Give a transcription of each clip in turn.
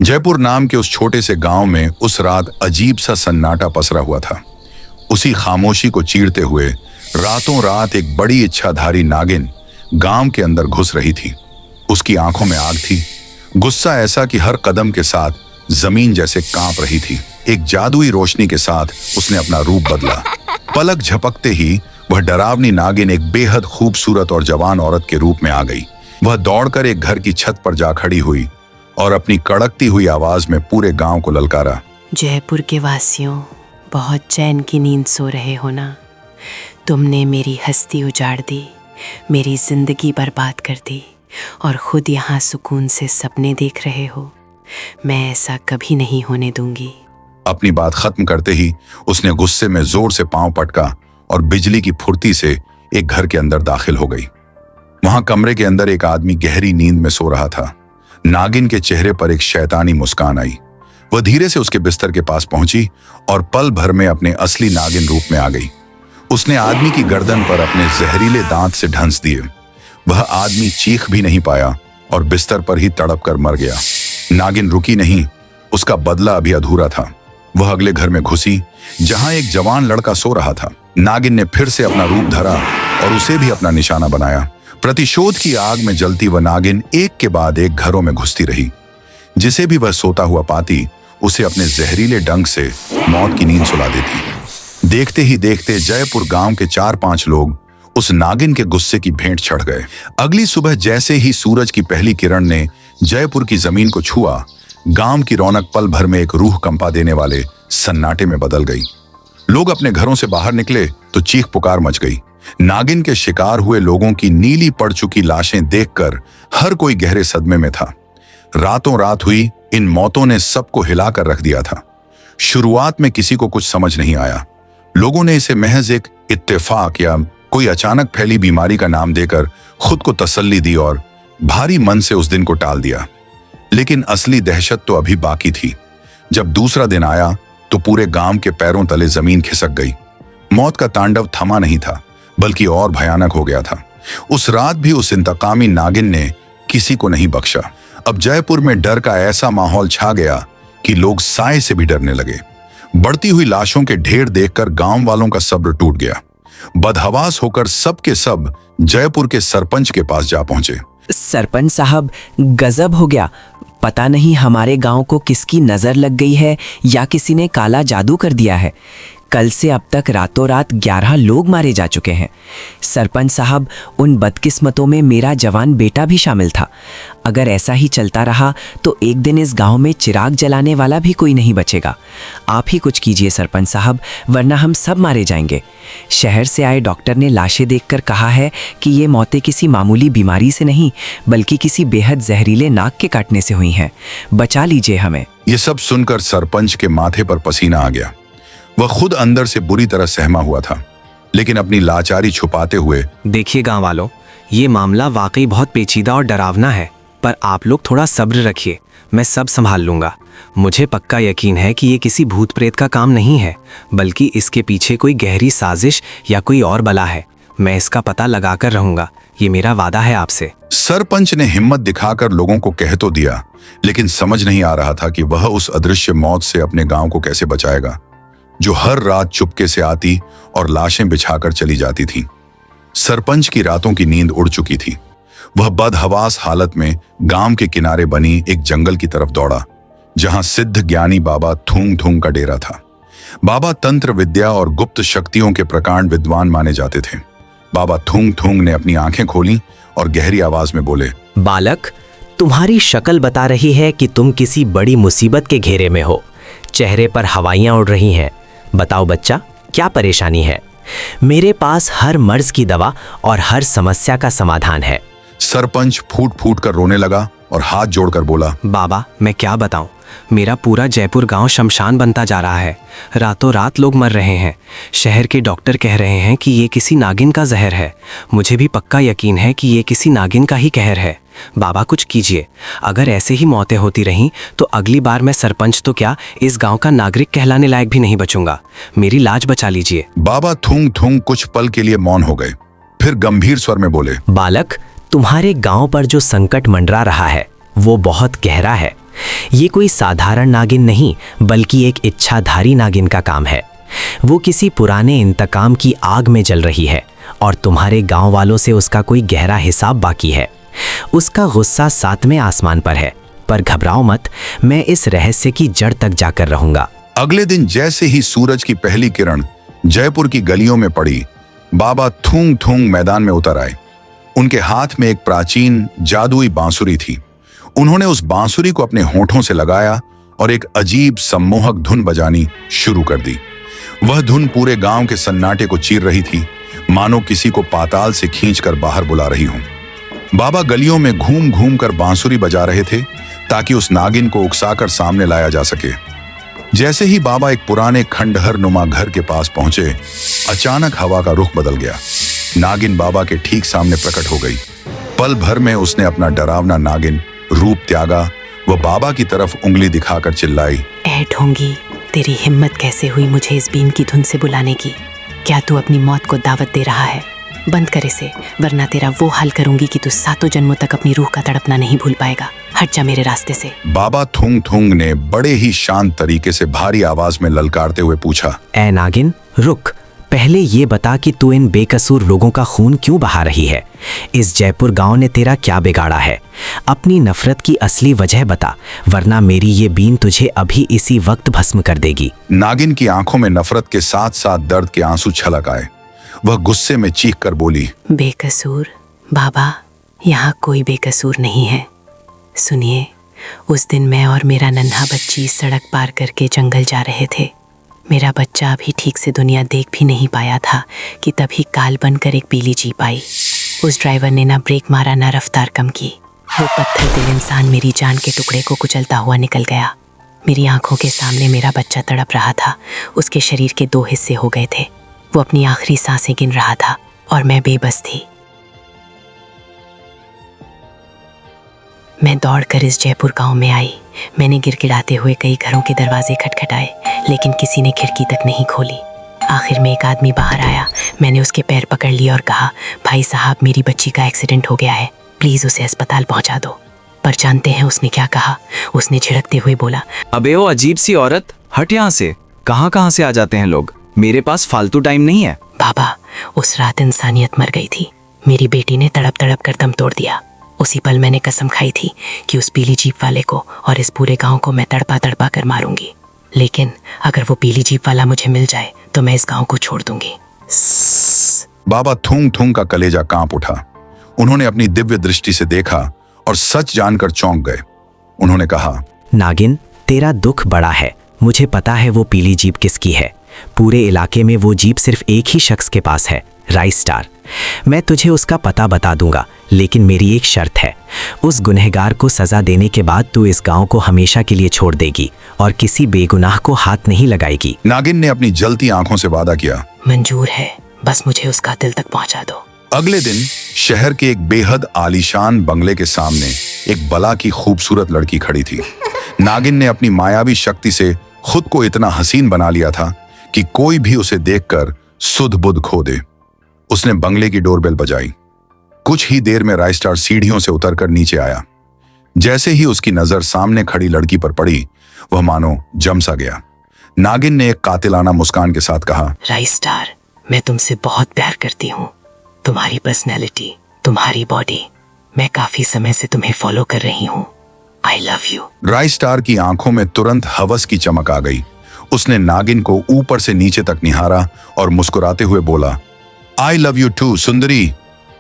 जयपुर नाम के उस छोटे से गांव में उस रात अजीब सा सन्नाटा पसरा हुआ था। उसी खामोशी को चीरते हुए रातों रात एक बड़ी इच्छाधारी नागिन गांव के अंदर घुस रही थी। उसकी आंखों में आग थी, गुस्सा ऐसा कि हर कदम के साथ जमीन जैसे कांप रही थी। एक जादुई रोशनी के साथ उसने अपना रूप बदला। पलक झपकते ही वह डरावनी नागिन एक बेहद खूबसूरत और जवान औरत के रूप में आ गई। वह दौड़कर एक घर की छत पर जा खड़ी हुई और अपनी कड़कती हुई आवाज में पूरे गांव को ललकारा। जयपुर के वासियों, बहुत चैन की नींद सो रहे हो ना? तुमने मेरी हस्ती उजाड़ दी, मेरी जिंदगी बर्बाद कर दी और खुद यहाँ सुकून से सपने देख रहे हो। मैं ऐसा कभी नहीं होने दूंगी। अपनी बात खत्म करते ही उसने गुस्से में जोर से पांव पटका और बिजली की फुर्ती से एक घर के अंदर दाखिल हो गई। वहां कमरे के अंदर एक आदमी गहरी नींद में सो रहा था। नागिन के चेहरे पर एक शैतानी मुस्कान आई। वह धीरे से उसके बिस्तर के पास पहुंची और पल भर में अपने असली नागिन रूप में आ गई। उसने आदमी की गर्दन पर अपने जहरीले दांत से ढंस दिए। वह आदमी चीख भी नहीं पाया और बिस्तर पर ही तड़प कर मर गया। नागिन रुकी नहीं, उसका बदला अभी अधूरा था। वह अगले घर में घुसी जहां एक जवान लड़का सो रहा था। नागिन ने फिर से अपना रूप धरा और उसे भी अपना निशाना बनाया। प्रतिशोध की आग में जलती वह नागिन एक के बाद एक घरों में घुसती रही। जिसे भी वह सोता हुआ पाती उसे अपने जहरीले डंक से मौत की नींद सुला देती। देखते ही देखते जयपुर गांव के 4-5 लोग उस नागिन के गुस्से की भेंट चढ़ गए। अगली सुबह जैसे ही सूरज की पहली किरण ने जयपुर की जमीन को छुआ, गांव की रौनक पल भर में एक रूह कंपा देने वाले सन्नाटे में बदल गई। लोग अपने घरों से बाहर निकले तो चीख पुकार मच गई। नागिन के शिकार हुए लोगों की नीली पड़ चुकी लाशें देखकर हर कोई गहरे सदमे में था। रातों रात हुई इन मौतों ने सबको हिलाकर रख दिया था। शुरुआत में किसी को कुछ समझ नहीं आया। लोगों ने इसे महज एक इत्तेफाक या कोई अचानक फैली बीमारी का नाम देकर खुद को तसल्ली दी और भारी मन से उस दिन को टाल दिया। लेकिन असली दहशत तो अभी बाकी थी। जब दूसरा दिन आया तो पूरे गांव के पैरों तले जमीन खिसक गई। मौत का तांडव थमा नहीं था, बल्कि और भयानक हो गया था। उस रात भी उस इंतकामी नागिन ने किसी को नहीं बख्शा। अब जयपुर में डर का ऐसा माहौल छा गया कि लोग साए से भी डरने लगे। बढ़ती हुई लाशों के ढेर देखकर गांव वालों का सब्र टूट गया। बदहवास होकर सब के सब जयपुर के सरपंच के पास जा पहुंचे। सरपंच साहब, गजब हो गया। पता नहीं हमारे गांव को किसकी नजर लग गई है या किसी ने काला जादू कर दिया है। कल से अब तक रातों रात 11 लोग मारे जा चुके हैं। सरपंच साहब, उन बदकिस्मतों में मेरा जवान बेटा भी शामिल था। अगर ऐसा ही चलता रहा तो एक दिन इस गांव में चिराग जलाने वाला भी कोई नहीं बचेगा। आप ही कुछ कीजिए सरपंच साहब, वरना हम सब मारे जाएंगे। शहर से आए डॉक्टर ने लाशें देखकर कहा है कि ये मौतें किसी मामूली बीमारी से नहीं, बल्कि किसी बेहद जहरीले नाग के काटने से हुई हैं। बचा लीजिए हमें। ये सब सुनकर सरपंच के माथे पर पसीना आ गया। वह खुद अंदर से बुरी तरह सहमा हुआ था, लेकिन अपनी लाचारी छुपाते हुए, देखिए गांव वालों, ये मामला वाकई बहुत पेचीदा और डरावना है, पर आप लोग थोड़ा सब्र रखिए, मैं सब संभाल लूंगा। मुझे पक्का यकीन है कि ये किसी भूत प्रेत का काम नहीं है, बल्कि इसके पीछे कोई गहरी साजिश या कोई और बला है। मैं इसका पता लगाकर रहूंगा, ये मेरा वादा है आपसे। सरपंच ने हिम्मत दिखाकर लोगों को कह तो दिया, लेकिन समझ नहीं आ रहा था कि वह उस अदृश्य मौत से अपने गांव को कैसे बचाएगा, जो हर रात चुपके से आती और लाशें बिछाकर चली जाती थी। सरपंच की रातों की नींद उड़ चुकी थी। वह बदहवास हालत में गांव के किनारे बनी एक जंगल की तरफ दौड़ा, जहां सिद्ध ज्ञानी बाबा थूंग थूंग का डेरा था। बाबा तंत्र विद्या और गुप्त शक्तियों के प्रकांड विद्वान माने जाते थे। बाबा थूंग थूंग ने अपनी आंखें खोली और गहरी आवाज में बोले, बालक, तुम्हारी शक्ल बता रही है कि तुम किसी बड़ी मुसीबत के घेरे में हो। चेहरे पर हवाइयां उड़ रही हैं। बताओ बच्चा, क्या परेशानी है? मेरे पास हर मर्ज की दवा और हर समस्या का समाधान है। सरपंच फूट फूट कर रोने लगा और हाथ जोड़कर बोला, बाबा, मैं क्या बताऊं, मेरा पूरा जयपुर गांव शमशान बनता जा रहा है। रातों रात लोग मर रहे हैं। शहर के डॉक्टर कह रहे हैं कि ये किसी नागिन का जहर है। मुझे भी पक्का यकीन है कि ये किसी नागिन का ही कहर है। बाबा, कुछ कीजिए। अगर ऐसे ही मौतें होती रहीं तो अगली बार मैं सरपंच तो क्या, इस गांव का नागरिक कहलाने लायक भी नहीं बचूंगा। मेरी लाज बचा लीजिए। बाबा थूंग थूंग कुछ पल के लिए मौन हो गए, फिर गंभीर स्वर में बोले, बालक, तुम्हारे गांव पर जो संकट मंडरा रहा है वो बहुत गहरा है। ये कोई साधारण नागिन नहीं बल्कि एक इच्छाधारी नागिन का काम है। वो किसी पुराने इंतकाम की आग में जल रही है और तुम्हारे गांव वालों से उसका कोई गहरा हिसाब बाकी है। उसका गुस्सा 7वें आसमान पर है, पर घबराओ मत, मैं इस रहस्य की जड़ तक जाकर रहूंगा। अगले दिन जैसे ही सूरज की पहली किरण जयपुर की गलियों में पड़ी, बाबा थूंग थूंग मैदान में उतर आए। उनके हाथ में एक प्राचीन जादुई बांसुरी थी। उन्होंने उस बांसुरी को अपने होठों से लगाया और एक अजीब सम्मोहक धुन बजानी शुरू कर दी। वह धुन पूरे गांव के सन्नाटे को चीर रही थी, मानो किसी को पाताल से खींचकर बाहर बुला रही हो। बाबा गलियों में घूम घूम कर बांसुरी बजा रहे थे ताकि उस नागिन को उकसाकर सामने लाया जा सके। जैसे ही बाबा एक पुराने खंडहर नुमा घर के पास पहुंचे, अचानक हवा का रुख बदल गया। नागिन बाबा के ठीक सामने प्रकट हो गई। पल भर में उसने अपना डरावना नागिन रूप त्यागा। वह बाबा की तरफ उंगली दिखाकर चिल्लाई, ऐ ढोंगी, तेरी हिम्मत कैसे हुई मुझे इस बीन की धुन से बुलाने की? क्या तू अपनी मौत को दावत दे रहा है? बंद कर इसे, वरना तेरा वो हाल करूंगी कि तू 7 जन्मों तक अपनी रूह का तड़पना नहीं भूल पाएगा। हट जा मेरे रास्ते से। बाबा थूंग थूंग ने बड़े ही शांत तरीके से भारी आवाज में ललकारते हुए पूछा, ऐ नागिन, रुक। पहले ये बता कि तू इन बेकसूर लोगों का खून क्यों बहा रही है? इस जयपुर गांव ने तेरा क्या बिगाड़ा है? अपनी नफरत की असली वजह बता, वरना मेरी ये बीन तुझे अभी इसी वक्त भस्म कर देगी। नागिन की आंखों में नफरत के साथ साथ दर्द के आंसू छलक आए। वह गुस्से में चीख कर बोली, बेकसूर? बाबा, यहाँ कोई बेकसूर नहीं है। सुनिए, उस दिन मैं और मेरा नन्हा बच्ची सड़क पार करके जंगल जा रहे थे। मेरा बच्चा अभी ठीक से दुनिया देख भी नहीं पाया था कि तभी काल बनकर एक पीली जीप आई। उस ड्राइवर ने ना ब्रेक मारा ना रफ्तार कम की। वो पत्थर दिल इंसान मेरी जान के टुकड़े को कुचलता हुआ निकल गया। मेरी आंखों के सामने मेरा बच्चा तड़प रहा था। उसके शरीर के 2 हिस्से हो गए थे। वो अपनी आखिरी सांसें गिन रहा था और मैं बेबस थी। मैं दौड़कर इस जयपुर गांव में आई। मैंने गिड़गिड़ाते हुए कई घरों के दरवाजे खटखटाए, लेकिन किसी ने खिड़की तक नहीं खोली। आखिर में एक आदमी बाहर आया। मैंने उसके पैर पकड़ लिए और कहा, भाई साहब, मेरी बच्ची का एक्सीडेंट हो गया है, प्लीज उसे अस्पताल पहुंचा दो। पर जानते हैं उसने क्या कहा? उसने झिड़कते हुए बोला, अबे ओ अजीब सी औरत, हट यहाँ से। कहाँ से आ जाते हैं लोग? मेरे पास फालतू टाइम नहीं है। बाबा, उस रात इंसानियत मर गई थी। मेरी बेटी ने तड़प तड़प कर दम तोड़ दिया। उसी पल मैंने कसम खाई थी कि उस पीली जीप वाले को और इस पूरे गांव को मैं तड़पा तड़पा कर मारूंगी। लेकिन अगर वो पीली जीप वाला मुझे मिल जाए तो मैं इस गांव को छोड़ दूंगी। बाबा थूंग थूंग का कलेजा कांप उठा। उन्होंने अपनी दिव्य दृष्टि से देखा और सच जानकर चौंक गए। उन्होंने कहा, नागिन, तेरा दुख बड़ा है। मुझे पता है वो पीली जीप किसकी है। पूरे इलाके में वो जीप सिर्फ एक ही शख्स के पास है, राइस स्टार। मैं तुझे उसका पता बता दूंगा, लेकिन मेरी एक शर्त है। उस गुनहगार को सजा देने के बाद तू इस गांव को हमेशा के लिए छोड़ देगी और किसी बेगुनाह को हाथ नहीं लगाएगी। नागिन ने अपनी जलती आंखों से वादा किया, मंजूर है, बस मुझे उसका दिल तक पहुंचा दो। अगले दिन शहर के एक बेहद आलीशान बंगले के सामने एक बला की खूबसूरत लड़की खड़ी थी। नागिन ने अपनी मायावी शक्ति से खुद को इतना हसीन बना लिया था कि कोई भी उसे देखकर सुध बुध खो दे। उसने बंगले की डोरबेल बजाई। कुछ ही देर में राइस स्टार सीढ़ियों से उतरकर नीचे आया। जैसे ही उसकी नजर सामने खड़ी लड़की पर पड़ी, वह मानो जम सा गया। नागिन ने एक कातिलाना मुस्कान के साथ कहा, राइस स्टार, मैं तुमसे बहुत प्यार करती हूँ। तुम्हारी पर्सनैलिटी, तुम्हारी बॉडी, मैं काफी समय से तुम्हें फॉलो कर रही हूँ। I love you. Rice star की आंखों में तुरंत हवस की चमक आ गई। उसने नागिन को ऊपर से नीचे तक निहारा और मुस्कुराते हुए बोला, आई लव यू टू सुंदरी।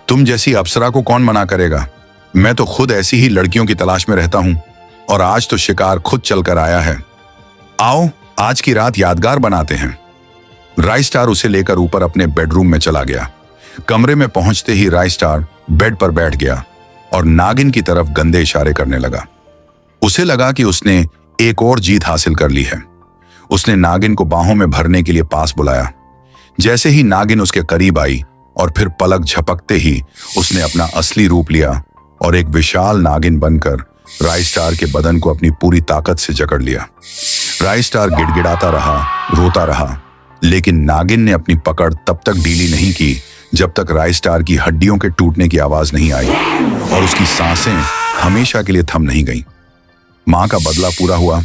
तुम जैसी अप्सरा को कौन मना करेगा? मैं तो खुद ऐसी ही लड़कियों की तलाश में रहता हूं और आज तो शिकार खुद चलकर आया है। आओ, आज की रात यादगार बनाते हैं। राइस स्टार उसे लेकर ऊपर अपने बेडरूम में चला गया। कमरे में पहुंचते ही राइस स्टार बेड पर बैठ गया और नागिन की तरफ गंदे इशारे करने लगा। उसे लगा कि उसने एक और जीत हासिल कर ली है। उसने नागिन को बाहों में भरने के लिए पास बुलाया। जैसे ही नागिन उसके करीब आई और फिर पलक झपकते ही उसने अपना असली रूप लिया और एक विशाल नागिन बनकर राइस स्टार के बदन को अपनी पूरी ताकत से जकड़ लिया। राइस स्टार गिड़गिड़ाता रहा, रोता रहा, लेकिन नागिन ने अपनी पकड़ तब तक ढीली नहीं की जब तक राइस स्टार की हड्डियों के टूटने की आवाज नहीं आई और उसकी सांसें हमेशा के लिए थम नहीं गईं। माँ का बदला पूरा हुआ